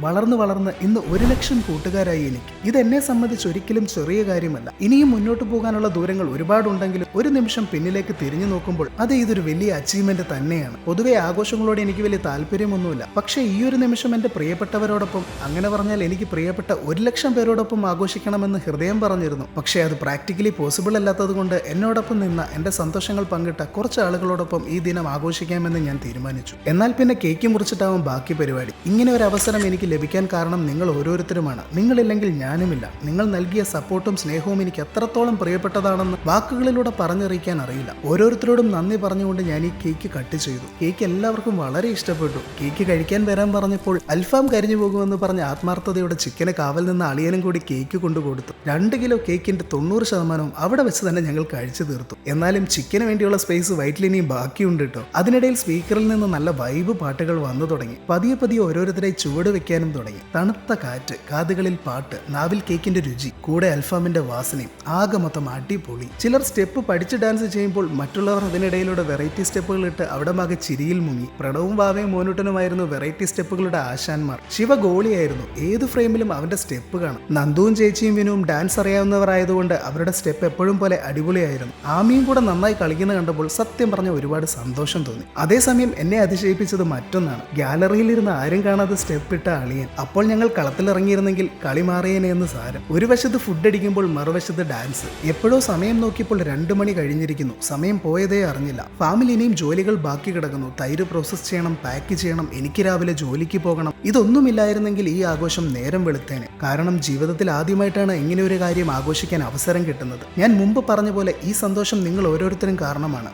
വളർന്ന് വളർന്ന് ഇന്ന് 1,00,000 കൂട്ടുകാരായി എനിക്ക്. ഇതെന്നെ സംബന്ധിച്ച് ഒരിക്കലും ചെറിയ കാര്യമല്ല. ഇനിയും മുന്നോട്ട് പോകാനുള്ള ദൂരങ്ങൾ ഒരുപാടുണ്ടെങ്കിലും ഒരു നിമിഷം പിന്നിലേക്ക് തിരിഞ്ഞു നോക്കുമ്പോൾ അത് ഇതൊരു വലിയ അച്ചീവ്മെന്റ് തന്നെയാണ്. പൊതുവെ ആഘോഷങ്ങളോട് എനിക്ക് വലിയ താല്പര്യമൊന്നുമില്ല. പക്ഷേ ഈ ഒരു നിമിഷം എൻ്റെ പ്രിയപ്പെട്ടവരോടൊപ്പം, അങ്ങനെ പറഞ്ഞാൽ എനിക്ക് പ്രിയപ്പെട്ട 1,00,000 പേരോടൊപ്പം ആഘോഷിക്കണമെന്ന് ഹൃദയം പറഞ്ഞിരുന്നു. പക്ഷേ അത് പ്രാക്ടിക്കലി പോസിബിൾ അല്ലാത്തത് കൊണ്ട് എന്നോടൊപ്പം നിന്ന എൻ്റെ സന്തോഷങ്ങൾ പങ്കിട്ട കുറച്ച് ആളുകളോടൊപ്പം ഈ ദിനം ആഘോഷിക്കാമെന്ന് ഞാൻ തീരുമാനിച്ചു. എന്നാൽ പിന്നെ കേക്ക് മുറിച്ചിട്ടാവും ബാക്കി പരിപാടി. ഇങ്ങനെ ഒരു അവസരം എനിക്ക് ലഭിക്കാൻ കാരണം നിങ്ങൾ ഓരോരുത്തരുമാണ്. നിങ്ങളില്ലെങ്കിൽ ഞാനുമില്ല. നിങ്ങൾ നൽകിയ സപ്പോർട്ടും സ്നേഹവും എനിക്ക് എത്രത്തോളം പ്രിയപ്പെട്ടതാണെന്ന് വാക്കുകളിലൂടെ പറഞ്ഞറിയിക്കാൻ അറിയില്ല. ഓരോരുത്തരോടും നന്ദി പറഞ്ഞുകൊണ്ട് ഞാൻ ഈ കേക്ക് കട്ട് ചെയ്തു. കേക്ക് എല്ലാവർക്കും വളരെ ഇഷ്ടപ്പെട്ടു. കേക്ക് കഴിക്കാൻ വരാൻ പറഞ്ഞപ്പോൾ അൽഫാം കരിഞ്ഞു പോകുമെന്ന് പറഞ്ഞ ആത്മാർത്ഥതയോടെ ചിക്കന് കാവൽ നിന്ന് അളിയനും കൂടി കേക്ക് കൊണ്ടുകൊടുത്തു. 2 കിലോ കേക്കിന്റെ 90% അവിടെ വെച്ച് തന്നെ ഞങ്ങൾ കഴിച്ചു തീർത്തു. എന്നാലും ചിക്കന് വേണ്ടിയുള്ള സ്പേസ് വൈറ്റിൽ ഇനിയും ബാക്കിയുണ്ട് കേട്ടോ. അതിനിടയിൽ സ്പീക്കറിൽ നിന്ന് നല്ല വൈബ് പാട്ടുകൾ വന്നു തുടങ്ങി. പതിയെ പതിയെ ഓരോരുത്തരായി ചുവട് വെക്കാനും തുടങ്ങി. തണുത്ത കാറ്റ്, കാതുകളിൽ പാട്ട്, നാവിൽ കേക്കിന്റെ രുചി, കൂടെ അൽഫാമിന്റെ വാസനയും. ആകെ മൊത്തം അടിപൊളി. ചിലർ സ്റ്റെപ്പ് പഠിച്ച് ഡാൻസ് ചെയ്യുമ്പോൾ മറ്റുള്ളവർ അതിനിടയിലൂടെ വെറൈറ്റി സ്റ്റെപ്പുകൾ ഇട്ട് അവിടെ മാകെ ചിരിയിൽ മുങ്ങി. പ്രണവും വാവയും മോനൂട്ടനുമായിരുന്നു വെറൈറ്റി സ്റ്റെപ്പുകളുടെ ആശാന്മാർ. ശിവ ഗോളിയായിരുന്നു. ഏത് ഫ്രെയിമിലും അവന്റെ സ്റ്റെപ്പ് കാണാം. നന്ദുവും ചേച്ചിയും വിനുവും ഡാൻസ് അറിയാവുന്നവർ ആയതുകൊണ്ട് അവരുടെ സ്റ്റെപ്പ് എപ്പോഴും പോലെ അടിപൊളിയായിരുന്നു. ആമിയും കൂടെ നന്നായി കളിക്കുന്ന കണ്ടപ്പോൾ സത്യം പറഞ്ഞ ഒരുപാട് സന്തോഷം തോന്നി. അതേസമയം എന്നെ അതിശയിപ്പിച്ചത് മറ്റൊന്നാണ്. ഗാലറിയിലിരുന്ന് ആരും കാണാതെ സ്റ്റെപ്പ് ഇട്ട അളിയൻ. അപ്പോൾ ഞങ്ങൾ കളത്തിലിറങ്ങിയിരുന്നെങ്കിൽ കളി മാറിയേനെ എന്ന് സാരം. ഒരു വശത്ത് ഫുഡ് അടിക്കുമ്പോൾ മറുവശത്ത് ഡാൻസ്. എപ്പോഴോ സമയം നോക്കിയപ്പോൾ 2 മണി കഴിഞ്ഞിരിക്കുന്നു. സമയം പോയതേ അറിഞ്ഞില്ല. ഫാമിലി ഇനിയും ജോലികൾ ബാക്കി കിടക്കുന്നു. തൈര് പ്രോസസ് ചെയ്യണം, പാക്ക് ചെയ്യണം, എനിക്ക് രാവിലെ ജോലിക്ക് പോകണം. ഇതൊന്നുമില്ലായിരുന്നെങ്കിൽ ഈ ആഘോഷം നേരം വെളുത്തേനെ. കാരണം ജീവിതത്തിൽ ആദ്യമായിട്ടാണ് ഇങ്ങനെ ഒരു കാര്യം ആഘോഷിക്കാൻ അവസരം കിട്ടുന്നത്. ഞാൻ മുമ്പ് പറഞ്ഞ പോലെ ഈ സന്തോഷം നിങ്ങൾ ഓരോരുത്തരും കാരണമാണ്.